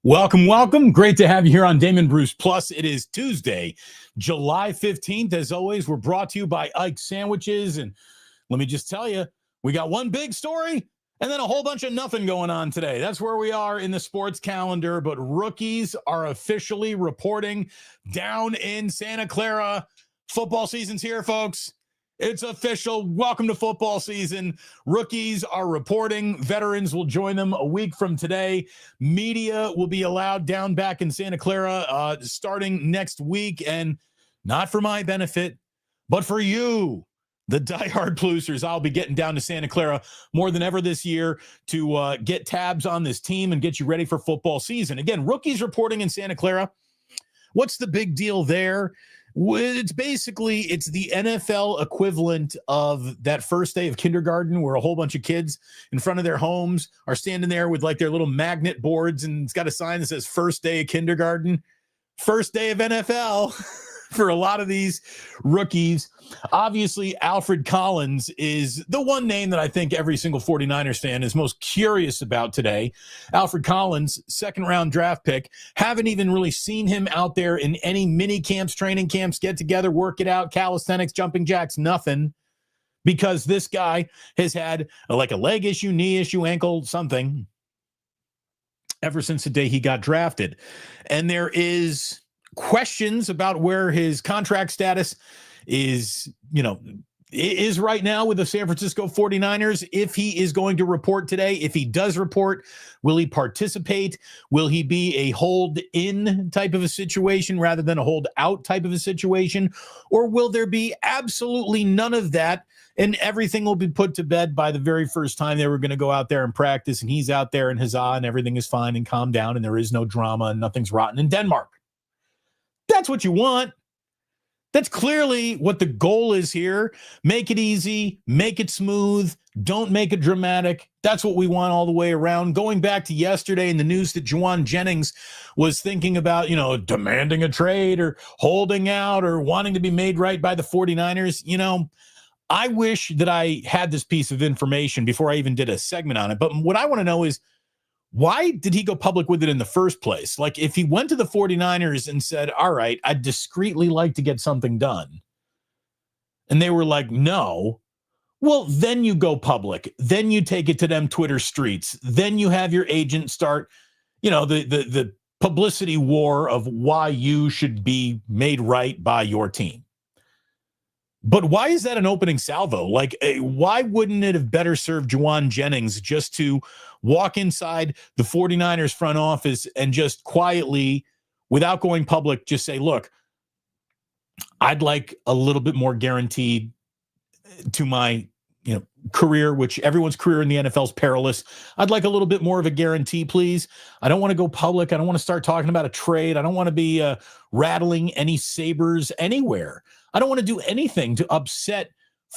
Welcome, welcome. Great to have you here on Damon Bruce Plus. It is Tuesday, July 15th. As always, we're brought to you by Ike Sandwiches. And let me just tell you, we got one big story and then a whole bunch of nothing going on today. That's where we are in the sports calendar. But rookies are officially reporting down in Santa Clara. Football season's here, folks. It's official. Welcome to football season. Rookies are reporting. Veterans will join them a week from today. Media will be allowed down back in Santa Clara starting next week. And not for my benefit, but for you, the diehard Bluesers. I'll be getting down to Santa Clara more than ever this year to get tabs on this team and get you ready for football season. Again, rookies reporting in Santa Clara. What's the big deal there? It's the NFL equivalent of that first day of kindergarten where a whole bunch of kids in front of their homes are standing there with like their little magnet boards and it's got a sign that says first day of kindergarten, first day of NFL for a lot of these rookies. Obviously, Alfred Collins is the one name that I think every single 49ers fan is most curious about today. Alfred Collins, second-round draft pick. Haven't even really seen him out there in any mini camps, training camps, get together, work it out, calisthenics, jumping jacks, nothing. Because this guy has had like a leg issue, knee issue, ankle, something ever since the day he got drafted. And there is questions about where his contract status is right now with the San Francisco 49ers. If he is going to report today, if he does report, will he participate? Will he be a hold in type of a situation rather than a hold out type of a situation? Or will there be absolutely none of that and everything will be put to bed by the very first time they were going to go out there and practice and he's out there and huzzah and everything is fine and calm down and there is no drama and nothing's rotten in Denmark? That's what you want. That's clearly what the goal is here. Make it easy, make it smooth, don't make it dramatic. That's what we want all the way around. Going back to yesterday in the news that Jauan Jennings was thinking about, demanding a trade or holding out or wanting to be made right by the 49ers. I wish that I had this piece of information before I even did a segment on it. But what I want to know is, why did he go public with it in the first place? Like, if he went to the 49ers and said, all right, I'd discreetly like to get something done, and they were like, no, well, then you go public. Then you take it to them Twitter streets. Then you have your agent start, the publicity war of why you should be made right by your team. But why is that an opening salvo? Like, why wouldn't it have better served Jauan Jennings just to walk inside the 49ers front office and just quietly, without going public, just say, look, I'd like a little bit more guaranteed to my career, which everyone's career in the NFL is perilous. I'd like a little bit more of a guarantee, please. I don't want to go public. I don't want to start talking about a trade. I don't want to be rattling any sabers anywhere. I don't want to do anything to upset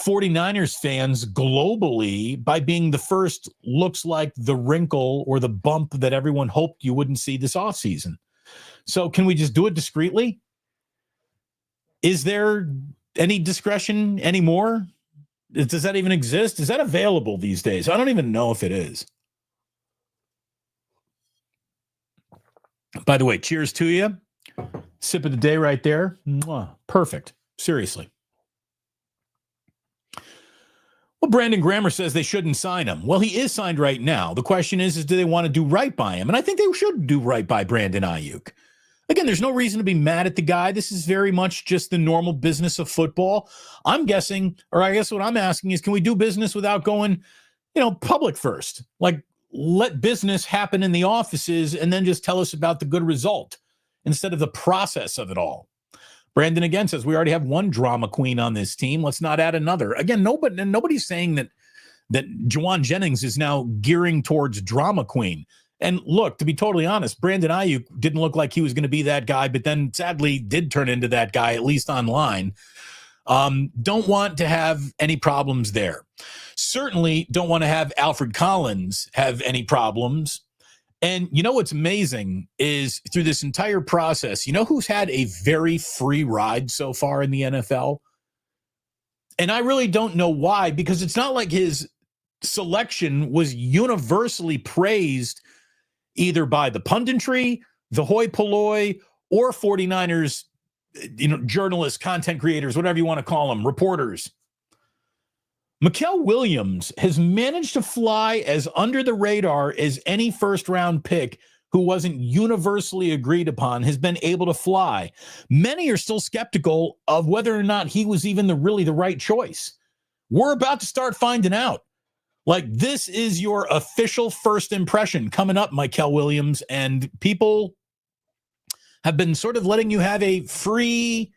49ers fans globally by being the first, looks like the wrinkle or the bump that everyone hoped you wouldn't see this offseason. So can we just do it discreetly? Is there any discretion anymore? Does that even exist? Is that available these days? I don't even know if it is. By the way, cheers to you. Sip of the day right there. Mwah. Perfect. Seriously. Well, Brandon Grammer says they shouldn't sign him. Well, he is signed right now. The question is do they want to do right by him? And I think they should do right by Brandon Aiyuk. Again, there's no reason to be mad at the guy. This is very much just the normal business of football. I'm guessing, or I guess what I'm asking is, can we do business without going, public first? Like, let business happen in the offices and then just tell us about the good result instead of the process of it all. Brandon again says, we already have one drama queen on this team. Let's not add another. Again, nobody's saying that Jauan Jennings is now gearing towards drama queen. And look, to be totally honest, Brandon Aiyuk didn't look like he was going to be that guy, but then sadly did turn into that guy, at least online. Don't want to have any problems there. Certainly don't want to have Alfred Collins have any problems. And what's amazing is through this entire process, who's had a very free ride so far in the NFL? And I really don't know why, because it's not like his selection was universally praised either by the punditry, the hoi polloi, or 49ers, journalists, content creators, whatever you want to call them, reporters. Mikael Williams has managed to fly as under the radar as any first-round pick who wasn't universally agreed upon has been able to fly. Many are still skeptical of whether or not he was even really the right choice. We're about to start finding out. Like, this is your official first impression coming up, Mikael Williams, and people have been sort of letting you have a free,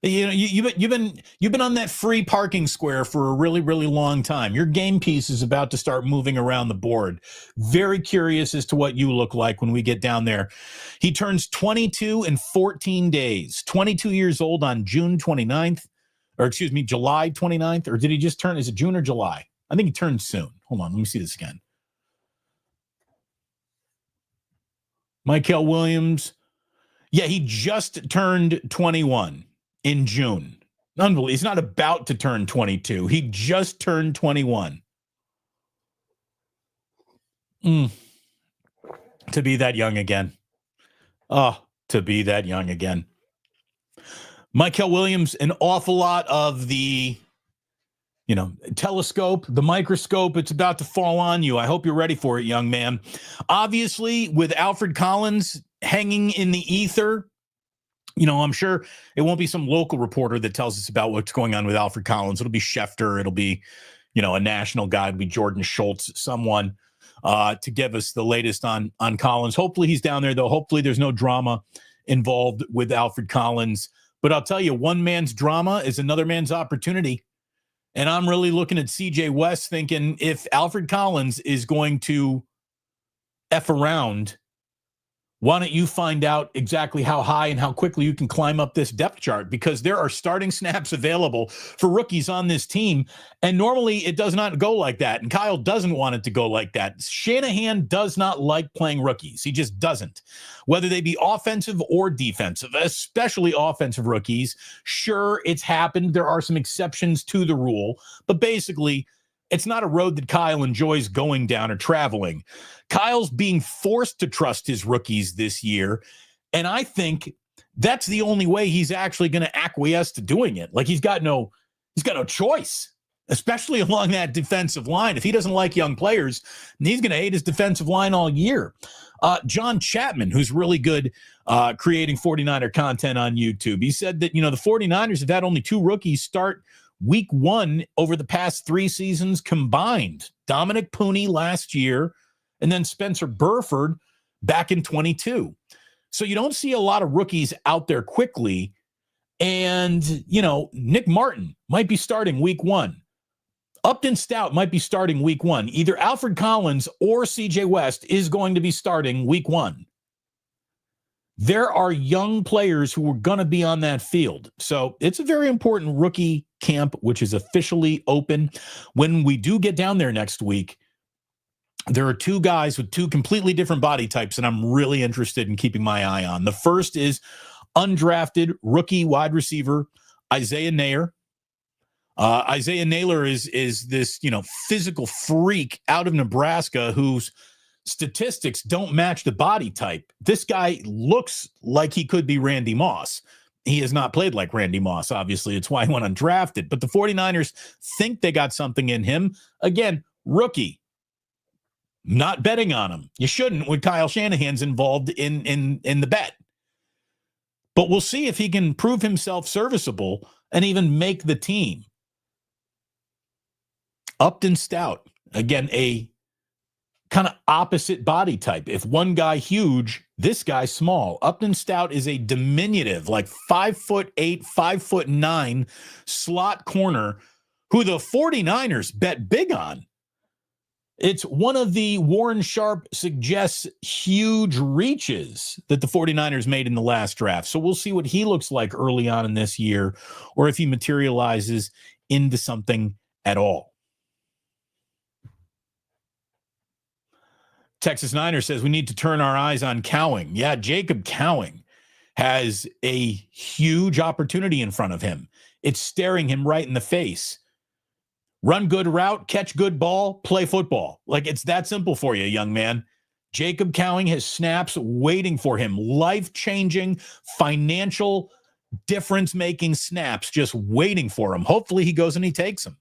you've been on that free parking square for a really, really long time. Your game piece is about to start moving around the board. Very curious as to what you look like when we get down there. He turns 22 in 14 days, 22 years old on July 29th, or did he just turn? Is it June or July? I think he turned soon. Hold on, let me see this again. Mikael Williams. Yeah, he just turned 21 in June. Unbelievable. He's not about to turn 22. He just turned 21. To be that young again. Oh, to be that young again. Mikael Williams, an awful lot of the telescope, the microscope, it's about to fall on you. I hope you're ready for it, young man. Obviously, with Alfred Collins hanging in the ether, I'm sure it won't be some local reporter that tells us about what's going on with Alfred Collins. It'll be Schefter. It'll be, a national guy. It'll be Jordan Schultz, someone to give us the latest on Collins. Hopefully he's down there, though. Hopefully there's no drama involved with Alfred Collins. But I'll tell you, one man's drama is another man's opportunity. And I'm really looking at CJ West thinking, if Alfred Collins is going to F around, why don't you find out exactly how high and how quickly you can climb up this depth chart? Because there are starting snaps available for rookies on this team. And normally it does not go like that. And Kyle doesn't want it to go like that. Shanahan does not like playing rookies. He just doesn't. Whether they be offensive or defensive, especially offensive rookies. Sure, it's happened. There are some exceptions to the rule. But basically, it's not a road that Kyle enjoys going down or traveling. Kyle's being forced to trust his rookies this year, and I think that's the only way he's actually going to acquiesce to doing it. Like, he's got no choice, especially along that defensive line. If he doesn't like young players, he's going to hate his defensive line all year. John Chapman, who's really good creating 49er content on YouTube, he said that, the 49ers have had only 2 rookies start week 1 over the past 3 seasons combined. Dominic Pooney last year, and then Spencer Burford back in 22. So you don't see a lot of rookies out there quickly. And, Nick Martin might be starting week 1. Upton Stout might be starting week 1. Either Alfred Collins or CJ West is going to be starting week 1. There are young players who are going to be on that field. So it's a very important rookie camp, which is officially open. When we do get down there next week, there are 2 guys with 2 completely different body types that I'm really interested in keeping my eye on. The first is undrafted rookie wide receiver Isaiah Naylor. Isaiah Naylor is this, physical freak out of Nebraska who's statistics don't match the body type. This guy looks like he could be Randy Moss. He has not played like Randy Moss, obviously. It's why he went undrafted. But the 49ers think they got something in him. Again, rookie. Not betting on him. You shouldn't when Kyle Shanahan's involved in the bet. But we'll see if he can prove himself serviceable and even make the team. Upton Stout, again, a kind of opposite body type. If one guy huge, this guy small. Upton Stout is a diminutive, like 5'8", 5'9" slot corner who the 49ers bet big on. It's one of the Warren Sharp suggests huge reaches that the 49ers made in the last draft. So we'll see what he looks like early on in this year, or if he materializes into something at all. Texas Niner says we need to turn our eyes on Cowing. Yeah, Jacob Cowing has a huge opportunity in front of him. It's staring him right in the face. Run good route, catch good ball, play football. Like, it's that simple for you, young man. Jacob Cowing has snaps waiting for him. Life-changing, financial, difference-making snaps just waiting for him. Hopefully he goes and he takes them.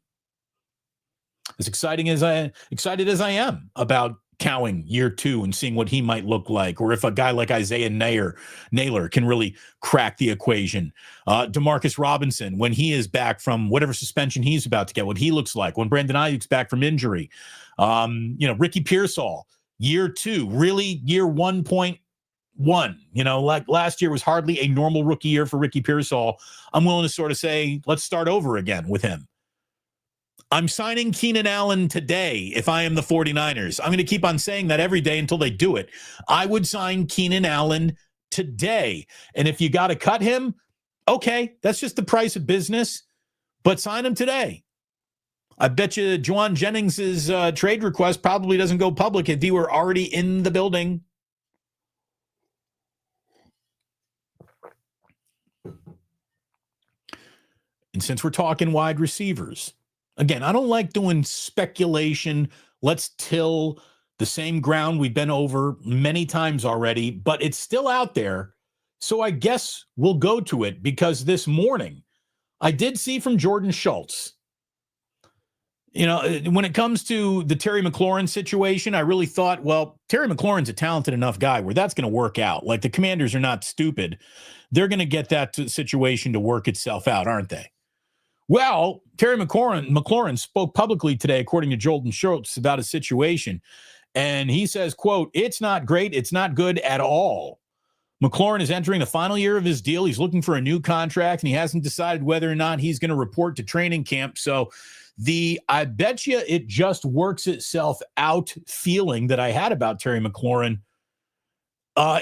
As excited as I am about Cowing year 2 and seeing what he might look like, or if a guy like Isaiah Naylor can really crack the equation. Demarcus Robinson, when he is back from whatever suspension he's about to get, what he looks like. When Brandon Aiyuk's back from injury. Ricky Pearsall, year 2, really year 1.1. Like last year was hardly a normal rookie year for Ricky Pearsall. I'm willing to sort of say, let's start over again with him. I'm signing Keenan Allen today if I am the 49ers. I'm going to keep on saying that every day until they do it. I would sign Keenan Allen today. And if you got to cut him, okay, that's just the price of business, but sign him today. I bet you Jauan Jennings' trade request probably doesn't go public if he were already in the building. And since we're talking wide receivers, again, I don't like doing speculation. Let's till the same ground we've been over many times already, but it's still out there. So I guess we'll go to it because this morning I did see from Jordan Schultz, when it comes to the Terry McLaurin situation, I really thought, well, Terry McLaurin's a talented enough guy where that's going to work out. Like the Commanders are not stupid. They're going to get that situation to work itself out, aren't they? Well, Terry McLaurin spoke publicly today, according to Jordan Schultz, about his situation. And he says, quote, "It's not great. It's not good at all. McLaurin is entering the final year of his deal. He's looking for a new contract, and he hasn't decided whether or not he's going to report to training camp." So I bet you it just works itself out feeling that I had about Terry McLaurin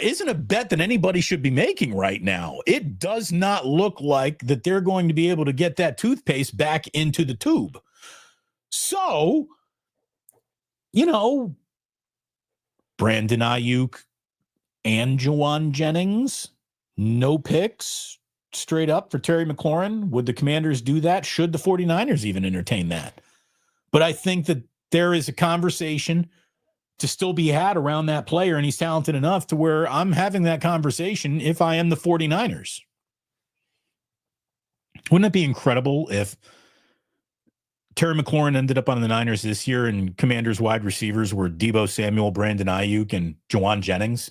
isn't a bet that anybody should be making right now. It does not look like that they're going to be able to get that toothpaste back into the tube. So, Brandon Aiyuk and Jauan Jennings, no picks, straight up for Terry McLaurin. Would the Commanders do that? Should the 49ers even entertain that? But I think that there is a conversation to still be had around that player, and he's talented enough to where I'm having that conversation if I am the 49ers. Wouldn't it be incredible if Terry McLaurin ended up on the Niners this year and Commanders wide receivers were Deebo Samuel, Brandon Aiyuk, and Jauan Jennings?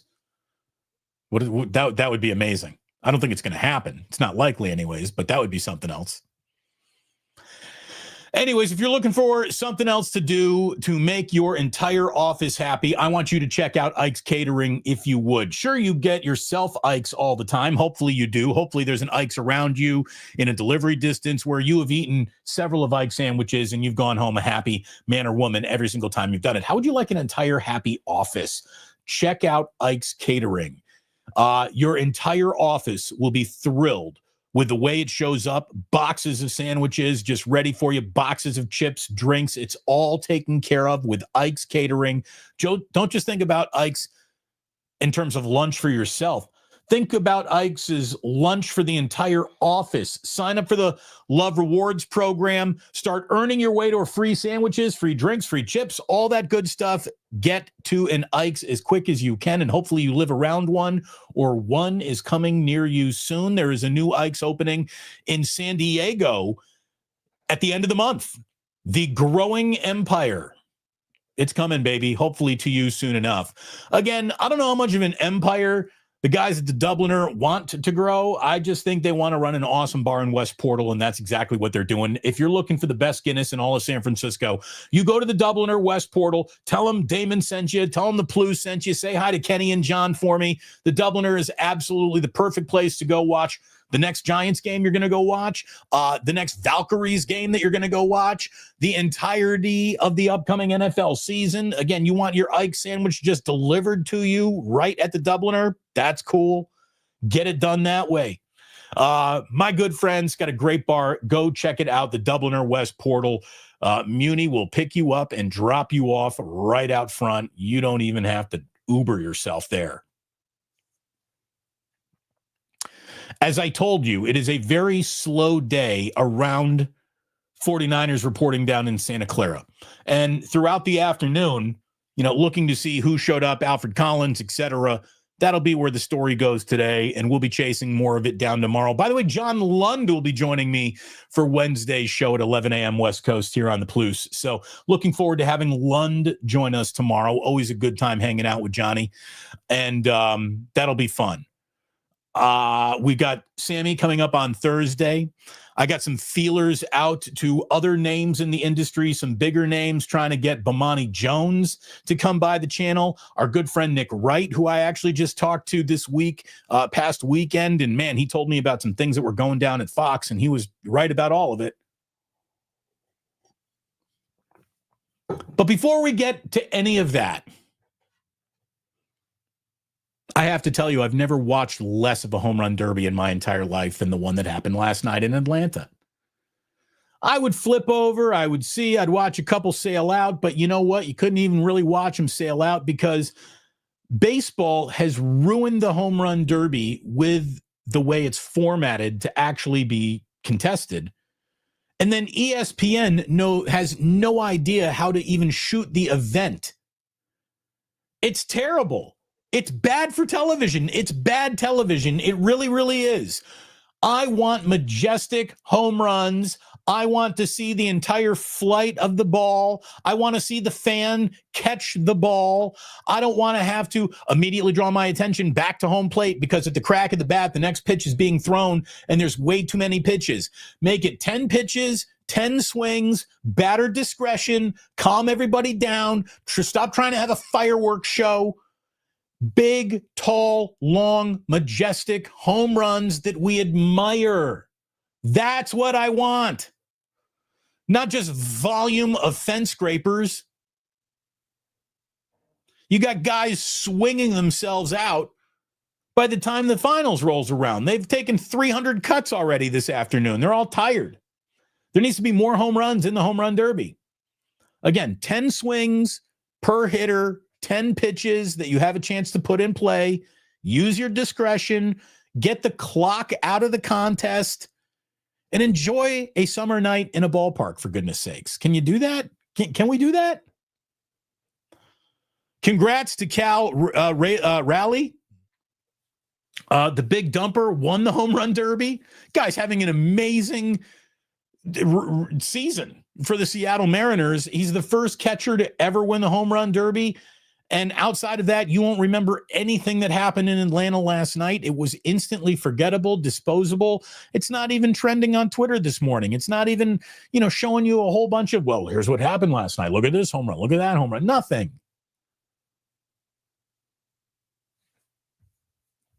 That would be amazing. I don't think it's going to happen. It's not likely anyways, but that would be something else. Anyways, if you're looking for something else to do to make your entire office happy, I want you to check out Ike's Catering if you would. Sure, you get yourself Ike's all the time. Hopefully you do. Hopefully there's an Ike's around you in a delivery distance where you have eaten several of Ike's sandwiches and you've gone home a happy man or woman every single time you've done it. How would you like an entire happy office? Check out Ike's Catering. Your entire office will be thrilled with the way it shows up. Boxes of sandwiches just ready for you, boxes of chips, drinks. It's all taken care of with Ike's Catering. Joe, don't just think about Ike's in terms of lunch for yourself. Think about Ike's as lunch for the entire office. Sign up for the Love Rewards program. Start earning your way to free sandwiches, free drinks, free chips, all that good stuff. Get to an Ike's as quick as you can, and hopefully you live around one or one is coming near you soon. There is a new Ike's opening in San Diego at the end of the month. The Growing Empire. It's coming, baby. Hopefully to you soon enough. Again, I don't know how much of an empire the guys at the Dubliner want to grow. I just think they want to run an awesome bar in West Portal, and that's exactly what they're doing. If you're looking for the best Guinness in all of San Francisco, you go to the Dubliner, West Portal, tell them Damon sent you, tell them the Plough sent you, say hi to Kenny and John for me. The Dubliner is absolutely the perfect place to go watch the next Giants game you're going to go watch, the next Valkyries game that you're going to go watch, the entirety of the upcoming NFL season. Again, you want your Ike sandwich just delivered to you right at the Dubliner? That's cool. Get it done that way. My good friends got a great bar. Go check it out, the Dubliner West Portal. Muni will pick you up and drop you off right out front. You don't even have to Uber yourself there. As I told you, it is a very slow day around 49ers reporting down in Santa Clara. And throughout the afternoon, looking to see who showed up, Alfred Collins, etc. That'll be where the story goes today, and we'll be chasing more of it down tomorrow. By the way, John Lund will be joining me for Wednesday's show at 11 a.m. West Coast here on the Plus. So looking forward to having Lund join us tomorrow. Always a good time hanging out with Johnny, and that'll be fun. We got Sammy coming up on Thursday. I got some feelers out to other names in the industry, some bigger names, trying to get Bomani Jones to come by the channel. Our good friend Nick Wright, who I actually just talked to this week, past weekend. And man, he told me about some things that were going down at Fox, and he was right about all of it. But before we get to any of that, I have to tell you, I've never watched less of a home run derby in my entire life than the one that happened last night in Atlanta. I would flip over, I'd watch a couple sail out, but you know what? You couldn't even really watch them sail out because baseball has ruined the home run derby with the way it's formatted to actually be contested. And then ESPN has no idea how to even shoot the event. It's terrible. It's bad for television. It's bad television. It really, really is. I want majestic home runs. I want to see the entire flight of the ball. I want to see the fan catch the ball. I don't want to have to immediately draw my attention back to home plate because at the crack of the bat, the next pitch is being thrown and there's way too many pitches. Make it 10 pitches, 10 swings, batter discretion, calm everybody down, stop trying to have a fireworks show. Big, tall, long, majestic home runs that we admire. That's what I want. Not just volume of fence scrapers. You got guys swinging themselves out by the time the finals rolls around. They've taken 300 cuts already this afternoon. They're all tired. There needs to be more home runs in the home run derby. Again, 10 swings per hitter, 10 pitches that you have a chance to put in play. Use your discretion. Get the clock out of the contest and enjoy a summer night in a ballpark, for goodness sakes. Can you do that? Can we do that? Congrats to Cal Raleigh. The big dumper won the home run derby. Guy's having an amazing season for the Seattle Mariners. He's the first catcher to ever win the home run derby. And outside of that, you won't remember anything that happened in Atlanta last night. It was instantly forgettable, disposable. It's not even trending on Twitter this morning. It's not even, showing you a whole bunch of, well, here's what happened last night. Look at this home run. Look at that home run. Nothing.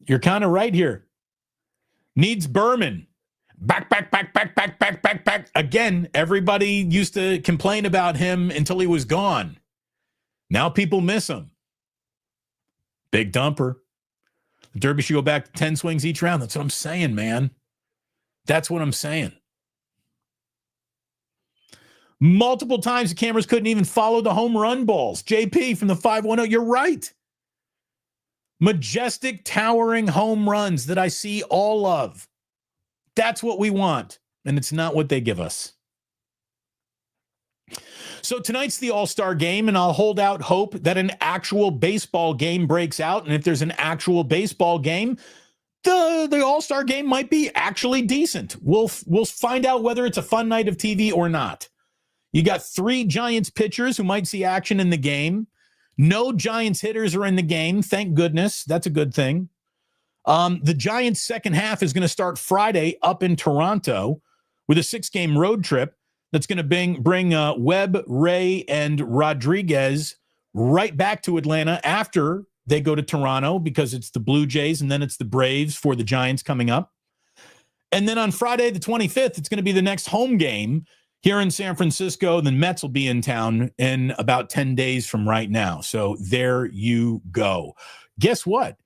You're kind of right here. Needs Berman. Back. Again, everybody used to complain about him until he was gone. Now people miss him. Big dumper. The derby should go back to 10 swings each round. That's what I'm saying, man. That's what I'm saying. Multiple times the cameras couldn't even follow the home run balls. JP from the 510, you're right. Majestic, towering home runs that I see all of. That's what we want, and it's not what they give us. So tonight's the All-Star game, and I'll hold out hope that an actual baseball game breaks out. And if there's an actual baseball game, the All-Star game might be actually decent. We'll find out whether it's a fun night of TV or not. You got 3 Giants pitchers who might see action in the game. No Giants hitters are in the game. Thank goodness. That's a good thing. The Giants' second half is going to start Friday up in Toronto with a 6-game road trip. That's going to bring Webb, Ray, and Rodriguez right back to Atlanta after they go to Toronto because it's the Blue Jays and then it's the Braves for the Giants coming up. And then on Friday the 25th, it's going to be the next home game here in San Francisco. The Mets will be in town in about 10 days from right now. So there you go. Guess what?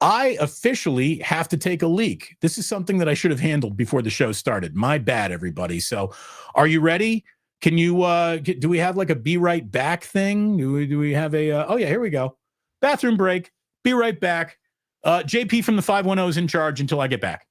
I officially have to take a leak. This is something that I should have handled before the show started. My bad, everybody. So are you ready? Can you, do we have like a be right back thing? Do we have a, oh yeah, here we go. Bathroom break. Be right back. JP from the 510 is in charge until I get back.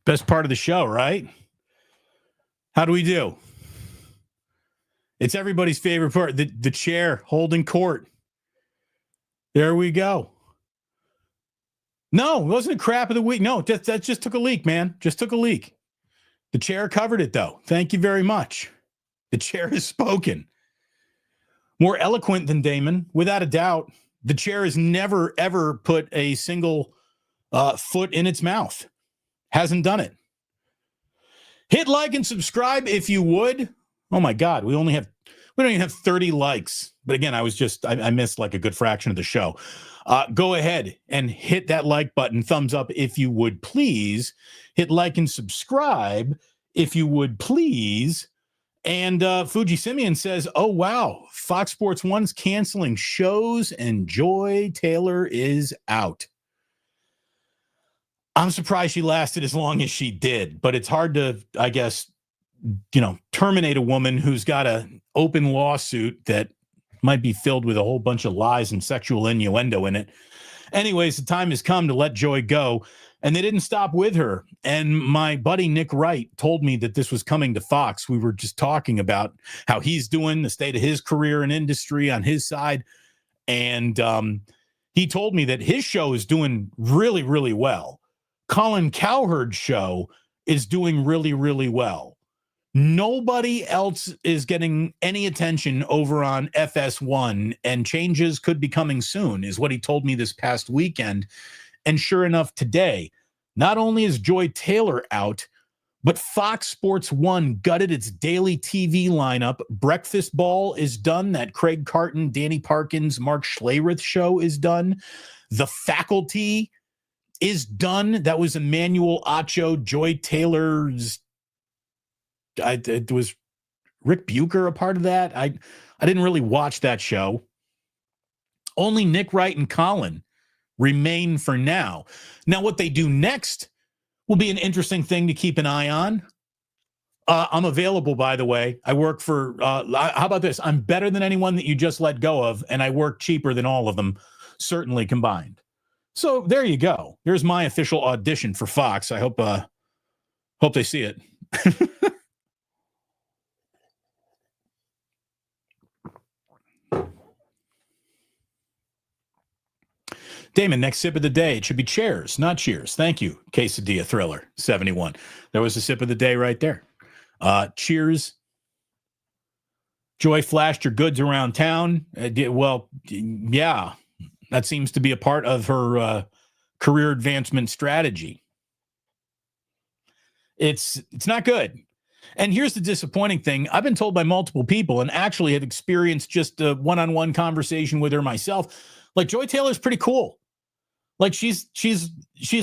Best part of the show, right? How do we do? It's everybody's favorite part, the chair holding court. There we go. No, it wasn't a crap of the week. No, that just took a leak, man. Just took a leak. The chair covered it, though. Thank you very much. The chair has spoken. More eloquent than Damon, without a doubt. The chair has never, ever put a single foot in its mouth. Hasn't done it. Hit like and subscribe if you would. Oh, my God. We don't even have 30 likes. But again, I missed like a good fraction of the show. Go ahead and hit that like button. Thumbs up if you would, please. Hit like and subscribe if you would, please. And Fuji Simeon says, oh, wow, Fox Sports 1's canceling shows and Joy Taylor is out. I'm surprised she lasted as long as she did, but it's hard to, I guess, terminate a woman who's got an open lawsuit that might be filled with a whole bunch of lies and sexual innuendo in it. Anyways, the time has come to let Joy go, and they didn't stop with her. And my buddy Nick Wright told me that this was coming to Fox. We were just talking about how he's doing, the state of his career and industry on his side. And he told me that his show is doing really, really well. Colin Cowherd's show is doing really, really well. Nobody else is getting any attention over on FS1, and changes could be coming soon, is what he told me this past weekend. And sure enough, today, not only is Joy Taylor out, but Fox Sports 1 gutted its daily TV lineup. Breakfast Ball is done. That Craig Carton, Danny Parkins, Mark Schlereth show is done. The Faculty is done. That was Emmanuel Acho, Joy Taylor's. It was Rick Bucher a part of that. I didn't really watch that show. Only Nick Wright and Colin remain for now. Now, what they do next will be an interesting thing to keep an eye on. I'm available, by the way. I work for, how about this? I'm better than anyone that you just let go of, and I work cheaper than all of them, certainly combined. So there you go. Here's my official audition for Fox. I hope they see it. Damon, next sip of the day. It should be chairs, not cheers. Thank you, Quesadilla Thriller 71. There was a sip of the day right there. Cheers. Joy flashed her goods around town. Well, yeah, that seems to be a part of her career advancement strategy. It's not good. And here's the disappointing thing. I've been told by multiple people, and actually have experienced just a one-on-one conversation with her myself. Like, Joy Taylor's pretty cool. Like, she's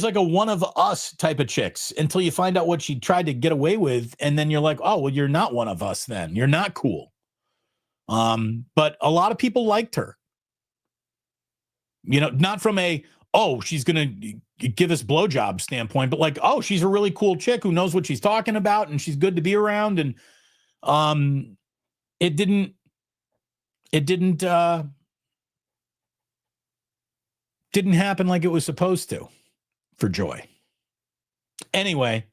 like a one of us type of chicks until you find out what she tried to get away with, and then you're like, oh, well, you're not one of us then. You're not cool. But a lot of people liked her. Not from a, oh, she's going to give us blowjob standpoint, but like, oh, she's a really cool chick who knows what she's talking about, and she's good to be around. And it didn't happen like it was supposed to for Joy. Anyway,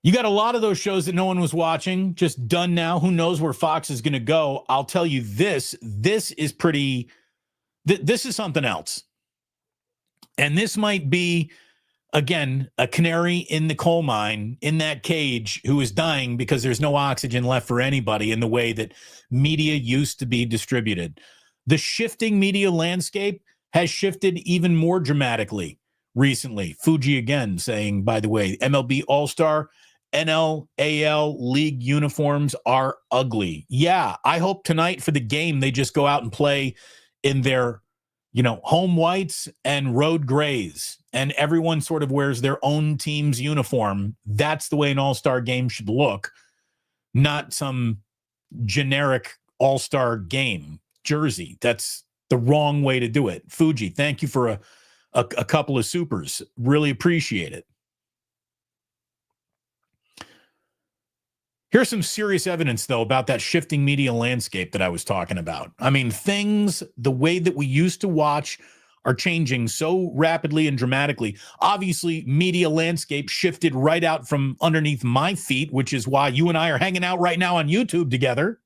you got a lot of those shows that no one was watching, just done now. Who knows where Fox is going to go? I'll tell you this is pretty, this is something else. And this might be, again, a canary in the coal mine, in that cage, who is dying because there's no oxygen left for anybody in the way that media used to be distributed. The shifting media landscape has shifted even more dramatically recently. Fuji again saying, by the way, MLB All-Star, NL, AL league uniforms are ugly. Yeah, I hope tonight for the game they just go out and play in their, home whites and road grays, and everyone sort of wears their own team's uniform. That's the way an all-star game should look, not some generic all-star game jersey. That's the wrong way to do it. Fuji, thank you for a couple of supers. Really appreciate it. Here's some serious evidence, though, about that shifting media landscape that I was talking about. I mean, things, the way that we used to watch are changing so rapidly and dramatically. Obviously, media landscape shifted right out from underneath my feet, which is why you and I are hanging out right now on YouTube together.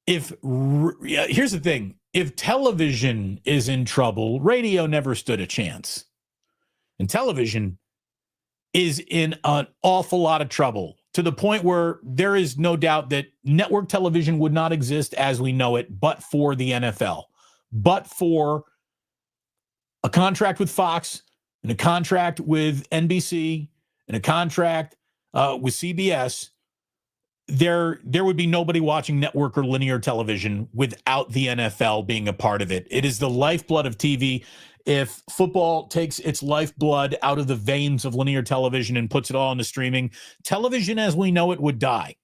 Here's the thing. If television is in trouble, radio never stood a chance. And television is in an awful lot of trouble, to the point where there is no doubt that network television would not exist as we know it, but for the NFL, but for a contract with Fox and a contract with NBC and a contract with CBS. There would be nobody watching network or linear television without the NFL being a part of it. It is the lifeblood of TV. If football takes its lifeblood out of the veins of linear television and puts it all into streaming, television as we know it would die.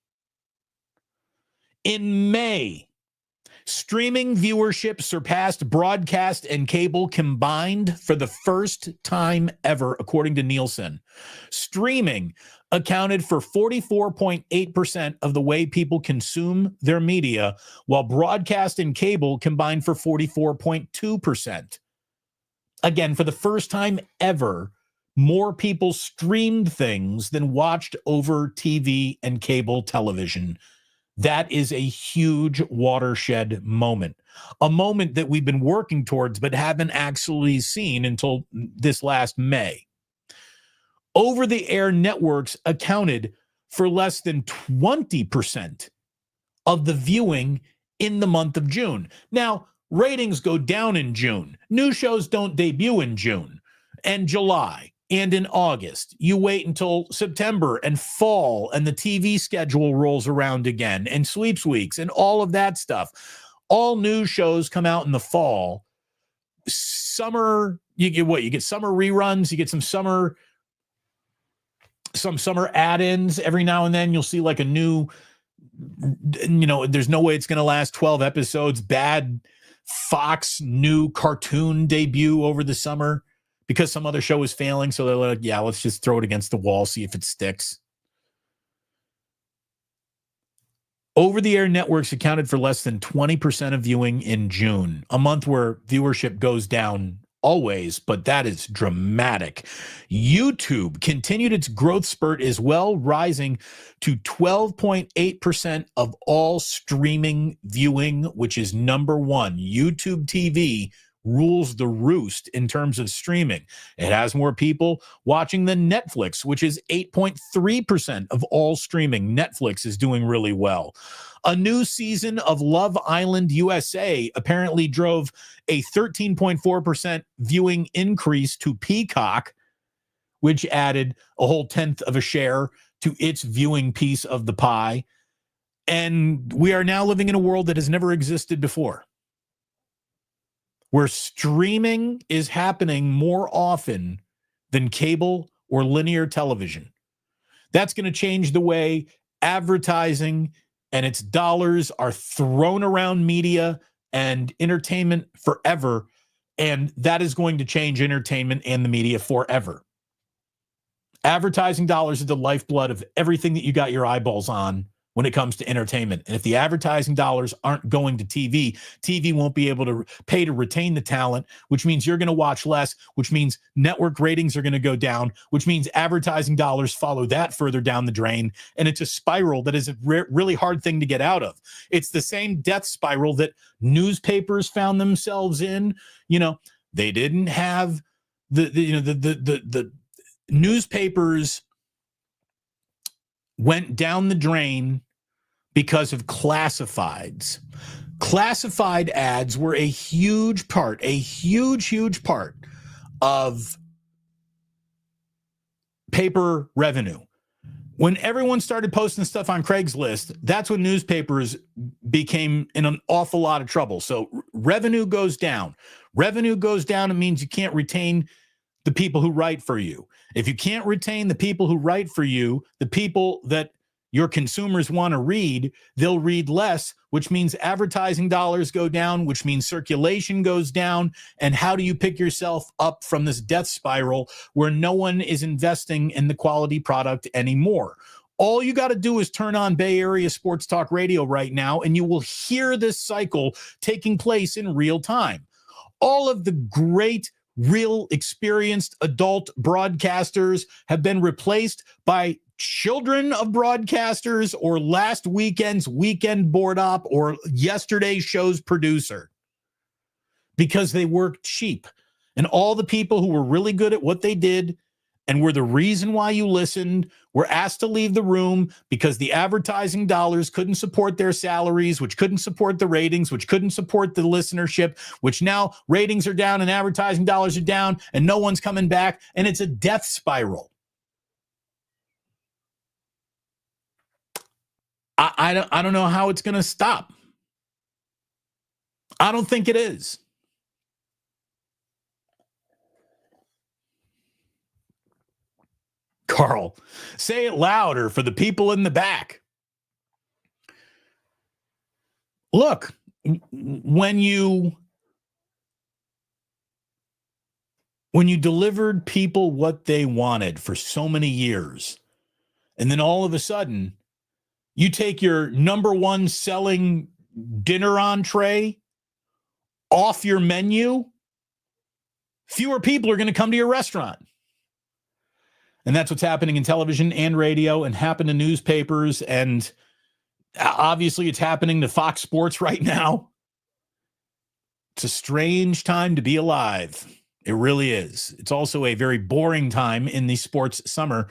In May, streaming viewership surpassed broadcast and cable combined for the first time ever, according to Nielsen. Streaming accounted for 44.8% of the way people consume their media, while broadcast and cable combined for 44.2%. Again, for the first time ever, more people streamed things than watched over TV and cable television. That is a huge watershed moment, a moment that we've been working towards but haven't actually seen until this last May. Over-the-air networks accounted for less than 20% of the viewing in the month of June. Now, ratings go down in June. New shows don't debut in June and July and in August. You wait until September and fall, and the TV schedule rolls around again, and sweeps weeks and all of that stuff. All new shows come out in the fall. Summer, you get what? You get summer reruns, you get some summer add-ins. Every now and then you'll see like a new, there's no way it's going to last 12 episodes. Bad Fox new cartoon debut over the summer because some other show is failing. So they're like, yeah, let's just throw it against the wall, see if it sticks. Over-the-air networks accounted for less than 20% of viewing in June, a month where viewership goes down always, but that is dramatic. YouTube continued its growth spurt as well, rising to 12.8% of all streaming viewing, which is number one. YouTube TV rules the roost in terms of streaming. It has more people watching than Netflix, which is 8.3% of all streaming. Netflix is doing really well. A new season of Love Island USA apparently drove a 13.4% viewing increase to Peacock, which added a whole tenth of a share to its viewing piece of the pie. And we are now living in a world that has never existed before, where streaming is happening more often than cable or linear television. That's going to change the way advertising and its dollars are thrown around media and entertainment forever. And that is going to change entertainment and the media forever. Advertising dollars are the lifeblood of everything that you got your eyeballs on when it comes to entertainment. And if the advertising dollars aren't going to TV, TV won't be able to pay to retain the talent, which means you're going to watch less, which means network ratings are going to go down, which means advertising dollars follow that further down the drain. And it's a spiral that is a really hard thing to get out of. It's the same death spiral that newspapers found themselves in. They didn't have the newspapers went down the drain because of classifieds. Classified ads were a huge part of paper revenue. When everyone started posting stuff on Craigslist, that's when newspapers became in an awful lot of trouble. So revenue goes down. Revenue goes down, it means you can't retain the people who write for you. If you can't retain the people who write for you, the people that your consumers want to read, they'll read less, which means advertising dollars go down, which means circulation goes down. And how do you pick yourself up from this death spiral where no one is investing in the quality product anymore? All you got to do is turn on Bay Area Sports Talk Radio right now, and you will hear this cycle taking place in real time. All of the great, real, experienced adult broadcasters have been replaced by children of broadcasters or last weekend's weekend board op or yesterday's show's producer, because they work cheap. And all the people who were really good at what they did and were the reason why you listened were asked to leave the room because the advertising dollars couldn't support their salaries, which couldn't support the ratings, which couldn't support the listenership, which now ratings are down and advertising dollars are down and no one's coming back. And it's a death spiral. I don't know how it's going to stop. I don't think it is. Carl, say it louder for the people in the back. Look, when you delivered people what they wanted for so many years, and then all of a sudden you take your number one selling dinner entree off your menu, fewer people are going to come to your restaurant. And that's what's happening in television and radio and happened in newspapers. And obviously it's happening to Fox Sports right now. It's a strange time to be alive. It really is. It's also a very boring time in the sports summer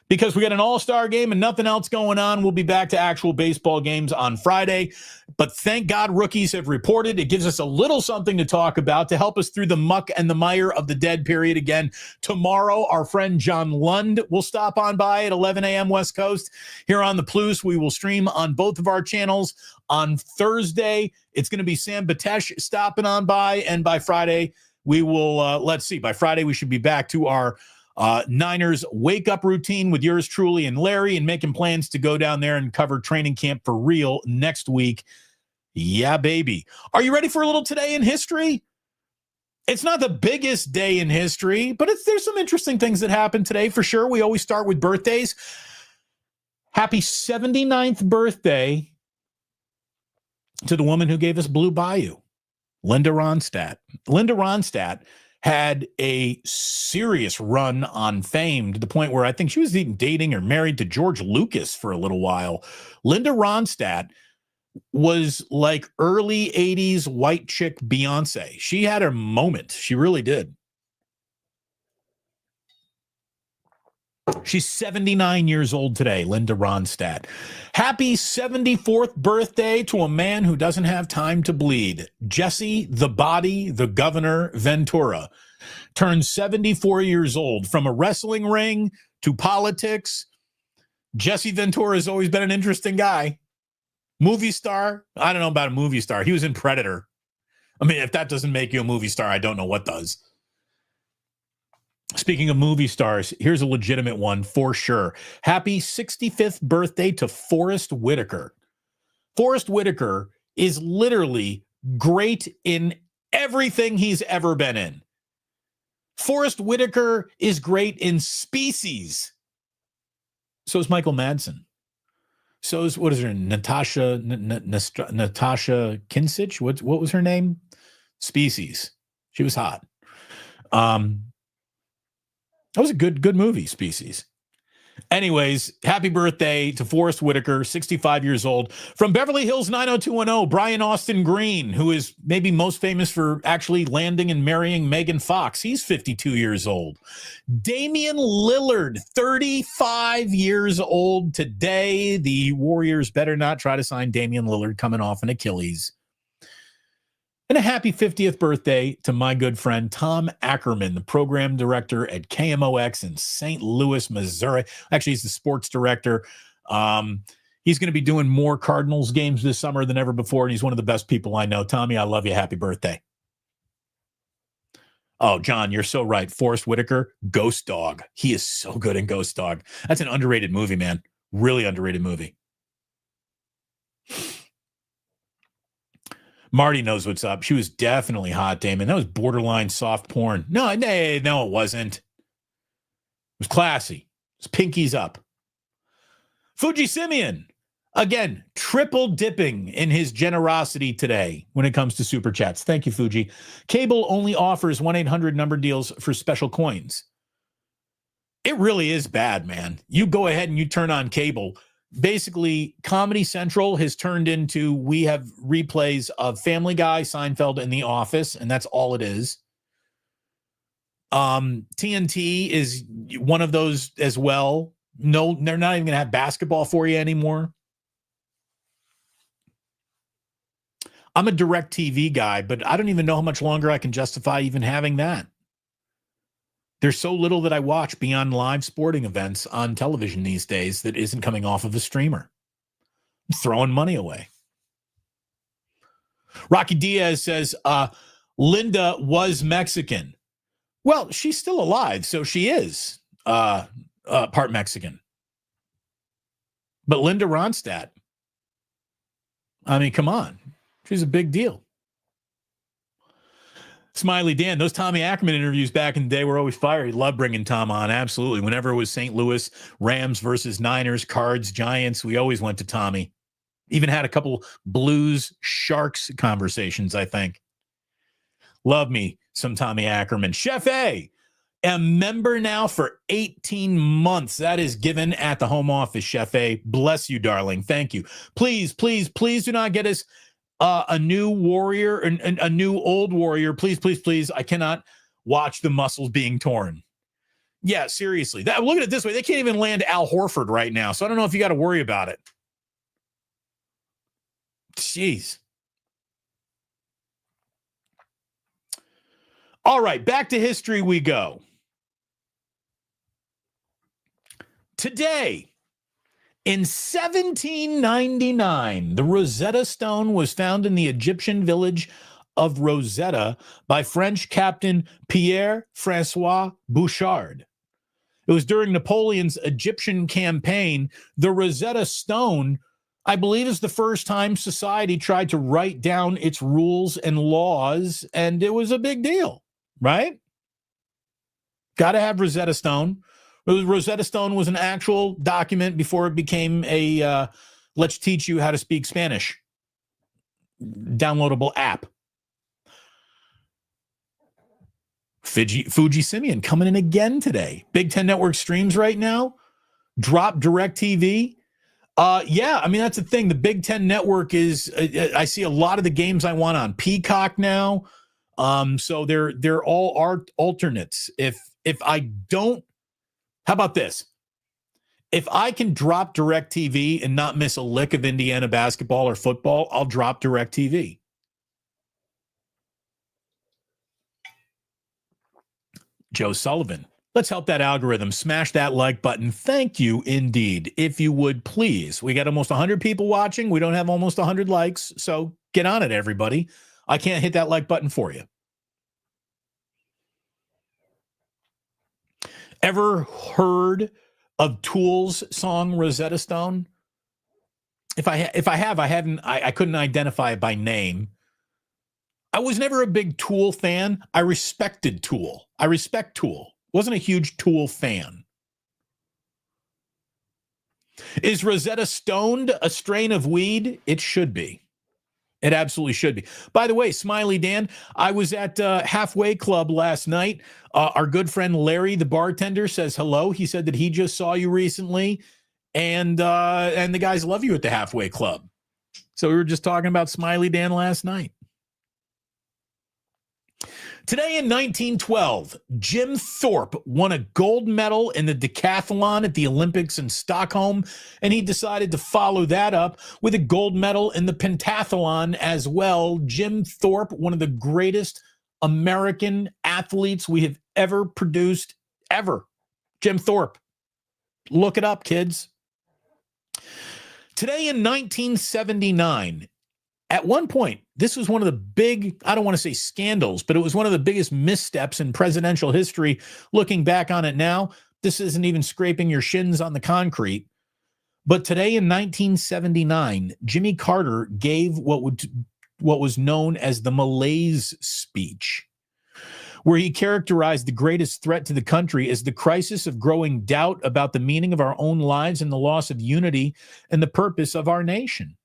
because we got an all-star game and nothing else going on. We'll be back to actual baseball games on Friday. But thank God rookies have reported. It gives us a little something to talk about to help us through the muck and the mire of the dead period. Again, tomorrow, our friend John Lund will stop on by at 11 a.m. West Coast. Here on the Plus, we will stream on both of our channels. On Thursday, it's going to be Sam Batesh stopping on by. And by Friday, we will, by Friday, we should be back to our Niners wake-up routine with yours truly and Larry, and making plans to go down there and cover training camp for real next week. Yeah, baby. Are you ready for a little Today in History? It's not the biggest day in history, but there's some interesting things that happened today for sure. We always start with birthdays. Happy 79th birthday to the woman who gave us Blue Bayou, Linda Ronstadt. Linda Ronstadt had a serious run on fame to the point where I think she was even dating or married to George Lucas for a little while. Linda Ronstadt was like early 80s white chick Beyonce. She had her moment. She really did. She's 79 years old today, Linda Ronstadt. Happy 74th birthday to a man who doesn't have time to bleed. Jesse the Body, the Governor Ventura, turned 74 years old. From a wrestling ring to politics, Jesse Ventura has always been an interesting guy. Movie star. I don't know about a movie star. He was in Predator. I mean, if that doesn't make you a movie star, I don't know what does. Speaking of movie stars, here's a legitimate one for sure. Happy 65th birthday to Forrest Whitaker. Forrest Whitaker is literally great in everything he's ever been in. Forrest Whitaker is great in Species. So is Michael Madsen. So is, what is her, Natasha Kinsich? What was her name? Species. She was hot. That was a good movie, Species. Anyways, happy birthday to Forrest Whitaker, 65 years old. From Beverly Hills 90210, Brian Austin Green, who is maybe most famous for actually landing and marrying Megan Fox. He's 52 years old. Damian Lillard, 35 years old today. The Warriors better not try to sign Damian Lillard coming off an Achilles. And a happy 50th birthday to my good friend Tom Ackerman, the program director at KMOX in St. Louis, Missouri. Actually, he's the sports director. He's going to be doing more Cardinals games this summer than ever before, and he's one of the best people I know. Tommy, I love you. Happy birthday. Oh, John, you're so right. Forrest Whitaker, Ghost Dog. He is so good in Ghost Dog. That's an underrated movie, man. Really underrated movie. Marty knows what's up. She was definitely hot, Damon. That was borderline soft porn. No, it wasn't. It was classy. It was pinkies up. Fuji Simeon, again, triple dipping in his generosity today when it comes to super chats. Thank you, Fuji. Cable only offers 1-800 number deals for special coins. It really is bad, man. You go ahead and you turn on cable. Basically, Comedy Central has turned into, we have replays of Family Guy, Seinfeld, and The Office, and that's all it is. TNT is one of those as well. No, they're not even going to have basketball for you anymore. I'm a DirecTV guy, but I don't even know how much longer I can justify even having that. There's so little that I watch beyond live sporting events on television these days that isn't coming off of a streamer. I'm throwing money away. Rocky Diaz says, Linda was Mexican. Well, she's still alive, so she is part Mexican. But Linda Ronstadt, I mean, come on. She's a big deal. Smiley Dan, those Tommy Ackerman interviews back in the day were always fire. He loved bringing Tom on, absolutely. Whenever it was St. Louis, Rams versus Niners, Cards, Giants, we always went to Tommy. Even had a couple Blues Sharks conversations, I think. Love me some Tommy Ackerman. Chef A member now for 18 months. That is given at the home office, Chef A. Bless you, darling. Thank you. Please, please, please do not get us a new warrior, a new old warrior. Please, please, please. I cannot watch the muscles being torn. Yeah, seriously. Look at it this way. They can't even land Al Horford right now. So I don't know if you got to worry about it. Jeez. All right, back to history we go. Today, in 1799, the Rosetta Stone was found in the Egyptian village of Rosetta by French captain Pierre-François Bouchard. It was during Napoleon's Egyptian campaign. The Rosetta Stone, I believe, is the first time society tried to write down its rules and laws, and it was a big deal, right? Got to have Rosetta Stone. Rosetta Stone was an actual document before it became a let's teach you how to speak Spanish downloadable app. Fuji Simeon coming in again today. Big Ten Network streams right now. Drop DirecTV. Yeah, I mean, that's the thing. The Big Ten Network is, I see a lot of the games I want on Peacock now. So they're all alternates. If I don't, how about this? If I can drop DirecTV and not miss a lick of Indiana basketball or football, I'll drop DirecTV. Joe Sullivan, let's help that algorithm. Smash that like button. Thank you indeed. If you would, please. We got almost 100 people watching. We don't have almost 100 likes. So get on it, everybody. I can't hit that like button for you. Ever heard of Tool's song Rosetta Stone? If I have, I couldn't identify it by name. I was never a big Tool fan. I respected Tool. I respect Tool. Wasn't a huge Tool fan. Is Rosetta Stoned a strain of weed? It should be. It absolutely should be. By the way, Smiley Dan, I was at Halfway Club last night. Our good friend Larry, the bartender, says hello. He said that he just saw you recently, and the guys love you at the Halfway Club. So we were just talking about Smiley Dan last night. Today in 1912, Jim Thorpe won a gold medal in the decathlon at the Olympics in Stockholm, and he decided to follow that up with a gold medal in the pentathlon as well. Jim Thorpe, one of the greatest American athletes we have ever produced, ever. Jim Thorpe. Look it up, kids. Today in 1979, at one point, this was one of the big, I don't want to say scandals, but it was one of the biggest missteps in presidential history. Looking back on it now, this isn't even scraping your shins on the concrete. But today in 1979, Jimmy Carter gave what was known as the Malaise speech. where he characterized the greatest threat to the country as the crisis of growing doubt about the meaning of our own lives and the loss of unity and the purpose of our nation.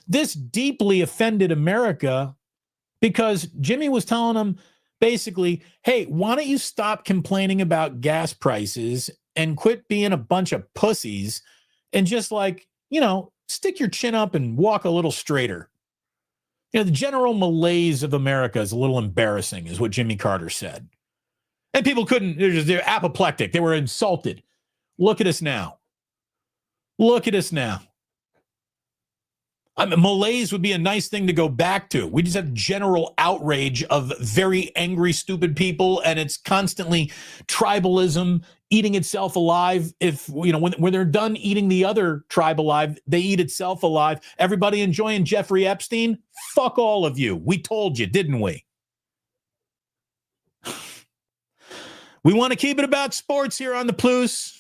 This deeply offended America because Jimmy was telling them basically, hey, why don't you stop complaining about gas prices and quit being a bunch of pussies and just stick your chin up and walk a little straighter. The general malaise of America is a little embarrassing, is what Jimmy Carter said. And people couldn't, they're apoplectic. They were insulted. Look at us now. Look at us now. Malaise would be a nice thing to go back to. We just have general outrage of very angry, stupid people, and it's constantly tribalism eating itself alive. If, when they're done eating the other tribe alive, they eat itself alive. Everybody enjoying Jeffrey Epstein? Fuck all of you. We told you, didn't we? We want to keep it about sports here on the Plus.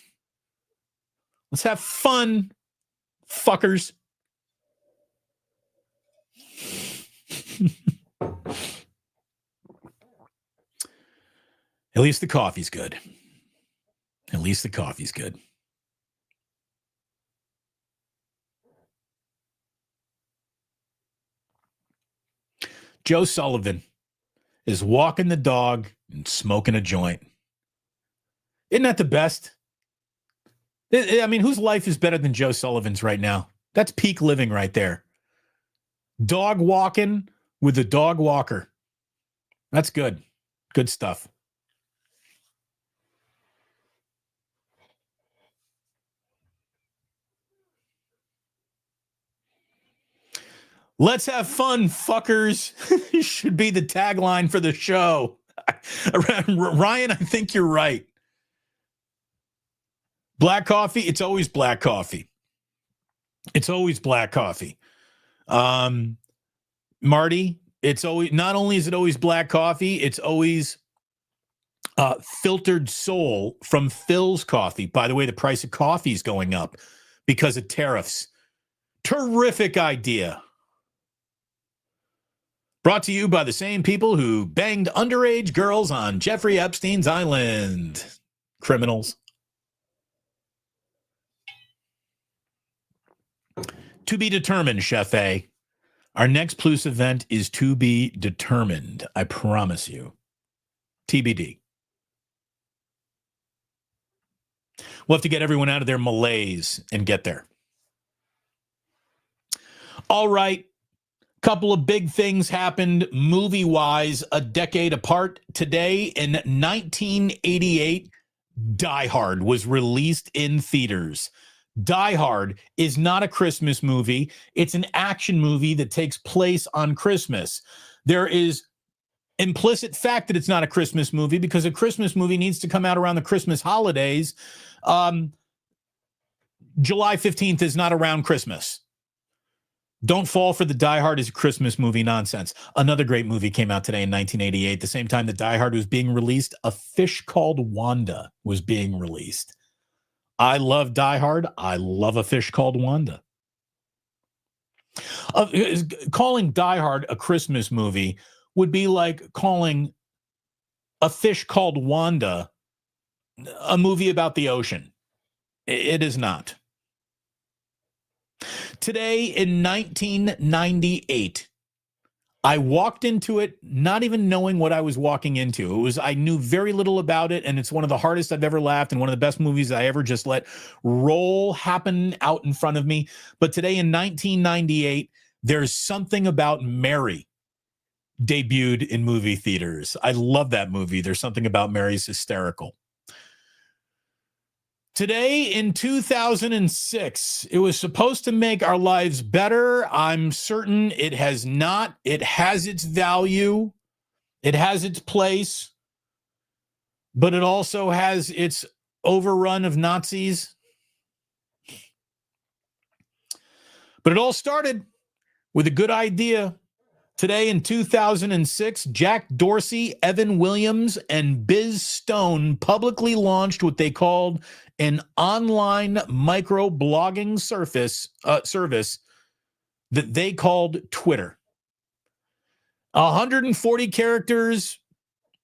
Let's have fun, fuckers. At least the coffee's good. At least the coffee's good. Joe Sullivan is walking the dog and smoking a joint. Isn't that the best? I mean, whose life is better than Joe Sullivan's right now? That's peak living right there. Dog walking with a dog walker. That's good. Good stuff. Let's have fun, fuckers. Should be the tagline for the show. Ryan, I think you're right. Black coffee, it's always black coffee. It's always black coffee. Marty, it's always, not only is it always black coffee, it's always filtered soul from Phil's Coffee. By the way, the price of coffee is going up because of tariffs. Terrific idea. Brought to you by the same people who banged underage girls on Jeffrey Epstein's island. Criminals. To be determined, Chef A. Our next Plus event is to be determined. I promise you. TBD. We'll have to get everyone out of their malaise and get there. All right. Couple of big things happened movie-wise a decade apart. Today in 1988, Die Hard was released in theaters. Die Hard is not a Christmas movie. It's an action movie that takes place on Christmas. There is implicit fact that it's not a Christmas movie because a Christmas movie needs to come out around the Christmas holidays. July 15th is not around Christmas. Don't fall for the Die Hard is a Christmas movie nonsense. Another great movie came out today in 1988. The same time that Die Hard was being released, A Fish Called Wanda was being released. I love Die Hard. I love A Fish Called Wanda. Calling Die Hard a Christmas movie would be like calling A Fish Called Wanda a movie about the ocean. It is not. Today in 1998, I walked into it not even knowing what I was walking into. I knew very little about it, and it's one of the hardest I've ever laughed and one of the best movies I ever just let roll happen out in front of me. But today in 1998, There's Something About Mary debuted in movie theaters. I love that movie. There's Something About Mary's hysterical. Today in 2006, it was supposed to make our lives better. I'm certain it has not. It has its value. It has its place. But it also has its overrun of Nazis. But it all started with a good idea. Today in 2006, Jack Dorsey, Evan Williams, and Biz Stone publicly launched what they called an online micro-blogging service that they called Twitter. 140 characters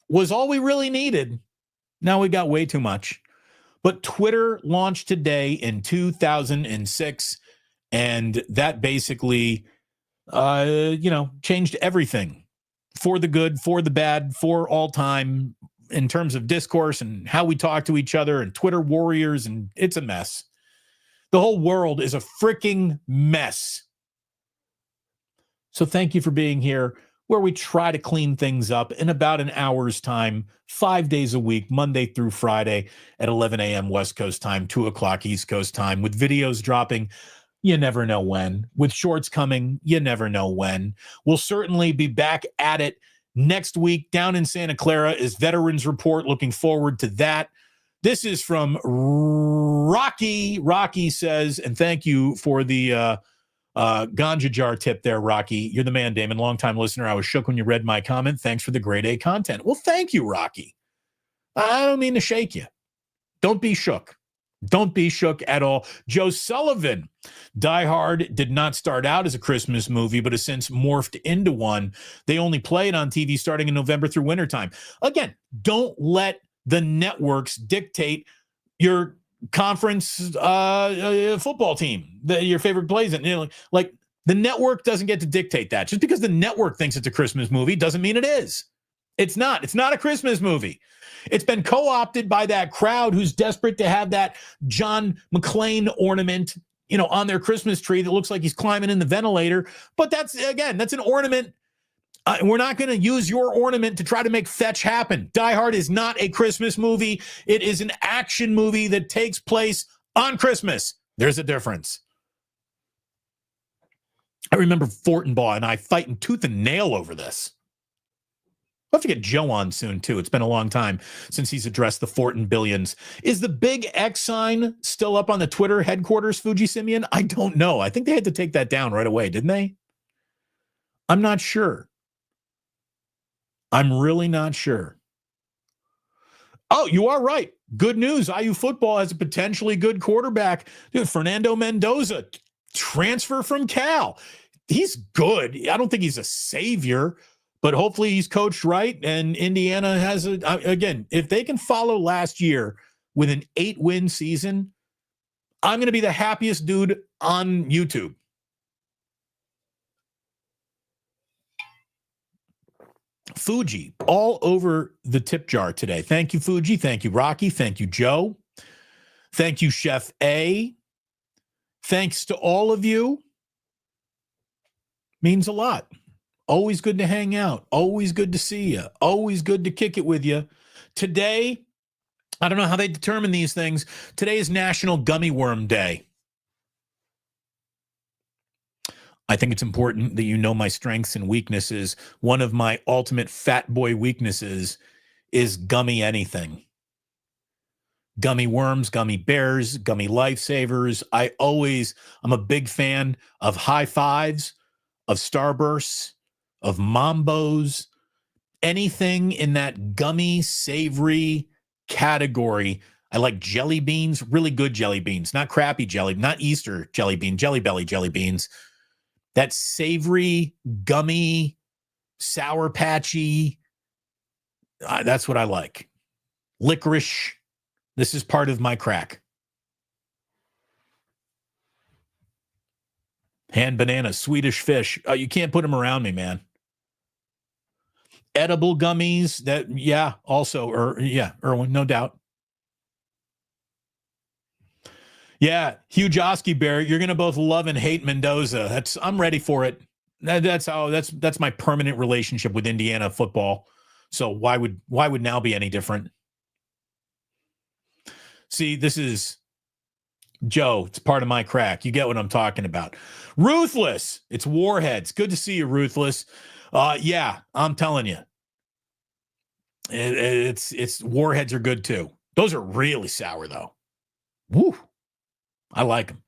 was all we really needed. Now we got way too much. But Twitter launched today in 2006, and that basically, changed everything for the good, for the bad, for all time in terms of discourse and how we talk to each other and Twitter warriors, and it's a mess. The whole world is a freaking mess. So thank you for being here, where we try to clean things up in about an hour's time, 5 days a week, Monday through Friday at 11 a.m. West Coast time, 2 o'clock East Coast time, with videos dropping. You never know when. With shorts coming, you never know when. We'll certainly be back at it next week down in Santa Clara is Veterans Report. Looking forward to that. This is from Rocky. Rocky says, and thank you for the ganja jar tip there, Rocky. You're the man, Damon. Longtime listener. I was shook when you read my comment. Thanks for the grade A content. Well, thank you, Rocky. I don't mean to shake you. Don't be shook. Don't be shook at all. Joe Sullivan. Die Hard did not start out as a Christmas movie, but has since morphed into one. They only play it on TV starting in November through wintertime. Again, don't let the networks dictate your conference football team that your favorite plays in. Like the network doesn't get to dictate that. Just because the network thinks it's a Christmas movie doesn't mean it is. It's not. It's not a Christmas movie. It's been co-opted by that crowd who's desperate to have that John McClane ornament, on their Christmas tree that looks like he's climbing in the ventilator. But that's an ornament. We're not going to use your ornament to try to make fetch happen. Die Hard is not a Christmas movie. It is an action movie that takes place on Christmas. There's a difference. I remember Fortenbaugh and I fighting tooth and nail over this. We'll have to get Joe on soon, too. It's been a long time since he's addressed the Fortin billions. Is the big X sign still up on the Twitter headquarters, Fuji Simeon? I don't know. I think they had to take that down right away, didn't they? I'm not sure. I'm really not sure. Oh, you are right. Good news. IU football has a potentially good quarterback. Dude, Fernando Mendoza, transfer from Cal. He's good. I don't think he's a savior, but hopefully he's coached right. And Indiana has, again, if they can follow last year with an 8-win season, I'm going to be the happiest dude on YouTube. Fuji, all over the tip jar today. Thank you, Fuji. Thank you, Rocky. Thank you, Joe. Thank you, Chef A. Thanks to all of you. Means a lot. Always good to hang out. Always good to see you. Always good to kick it with you. Today, I don't know how they determine these things. Today is National Gummy Worm Day. I think it's important that you know my strengths and weaknesses. One of my ultimate fat boy weaknesses is gummy anything. Gummy worms, gummy bears, gummy lifesavers. I'm a big fan of high fives, of Starbursts, of Mambos, anything in that gummy, savory category. I like jelly beans, really good jelly beans, not crappy jelly, not Easter jelly bean, Jelly Belly jelly beans. That savory, gummy, sour patchy, that's what I like. Licorice, this is part of my crack. Hand banana, Swedish fish. Oh, you can't put them around me, man. Edible gummies, Erwin, no doubt. Yeah, huge Oski Bear. You're gonna both love and hate Mendoza. I'm ready for it. That's my permanent relationship with Indiana football. So why would now be any different? See, this is Joe. It's part of my crack. You get what I'm talking about. Ruthless. It's Warheads. Good to see you, Ruthless. Yeah, I'm telling you. It's Warheads are good too. Those are really sour though. Woo. I like them.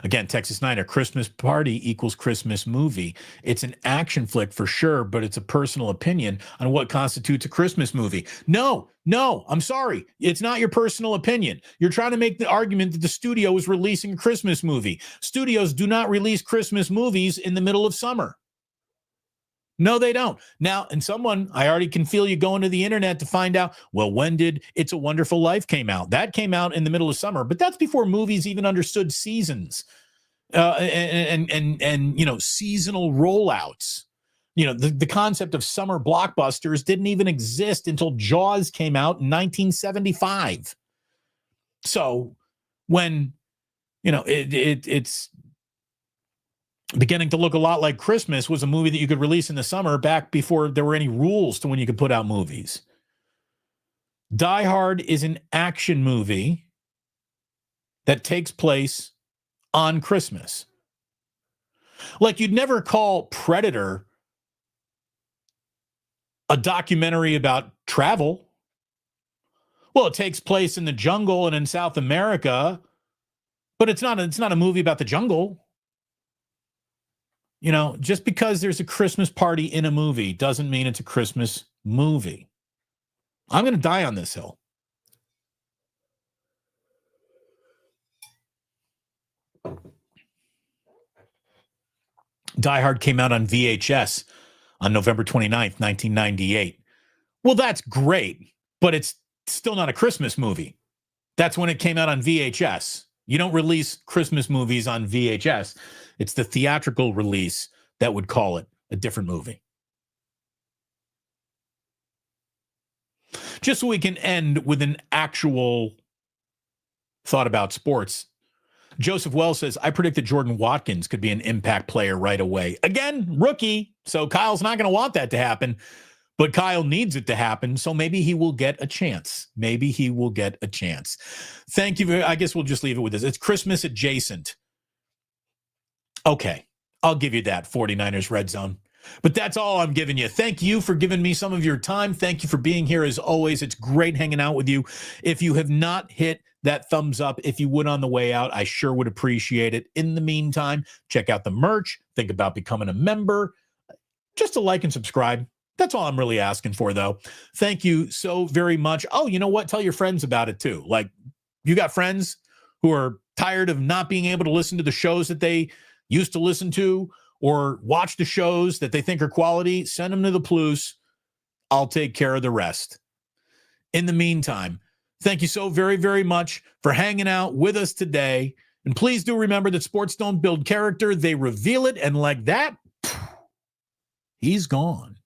Again, Texas Niner, Christmas Party equals Christmas movie. It's an action flick for sure, but it's a personal opinion on what constitutes a Christmas movie. No, I'm sorry. It's not your personal opinion. You're trying to make the argument that the studio is releasing a Christmas movie. Studios do not release Christmas movies in the middle of summer. No, they don't. Now, and someone, I already can feel you going to the internet to find out, well, when did It's a Wonderful Life came out? That came out in the middle of summer, but that's before movies even understood seasons and seasonal rollouts. The concept of summer blockbusters didn't even exist until Jaws came out in 1975. So when, it's beginning to look a lot like Christmas was a movie that you could release in the summer back before there were any rules to when you could put out movies. Die Hard is an action movie that takes place on Christmas. Like you'd never call Predator a documentary about travel. Well, it takes place in the jungle and in South America, but it's not a movie about the jungle. Just because there's a Christmas party in a movie doesn't mean it's a Christmas movie. I'm going to die on this hill. Die Hard came out on VHS on November 29th, 1998. Well, that's great, but it's still not a Christmas movie. That's when it came out on VHS. You don't release Christmas movies on VHS. It's the theatrical release that would call it a different movie. Just so we can end with an actual thought about sports. Joseph Wells says, I predict that Jordan Watkins could be an impact player right away. Again, rookie, so Kyle's not going to want that to happen, but Kyle needs it to happen, so maybe he will get a chance. Thank you. I guess we'll just leave it with this. It's Christmas adjacent. Okay, I'll give you that, 49ers Red Zone. But that's all I'm giving you. Thank you for giving me some of your time. Thank you for being here as always. It's great hanging out with you. If you have not hit that thumbs up, if you would on the way out, I sure would appreciate it. In the meantime, check out the merch. Think about becoming a member. Just a like and subscribe. That's all I'm really asking for, though. Thank you so very much. Oh, you know what? Tell your friends about it, too. Like, you got friends who are tired of not being able to listen to the shows that they used to listen to or watch the shows that they think are quality, send them to the Plus. I'll take care of the rest. In the meantime, thank you so very, very much for hanging out with us today. And please do remember that sports don't build character. They reveal it. And like that, he's gone.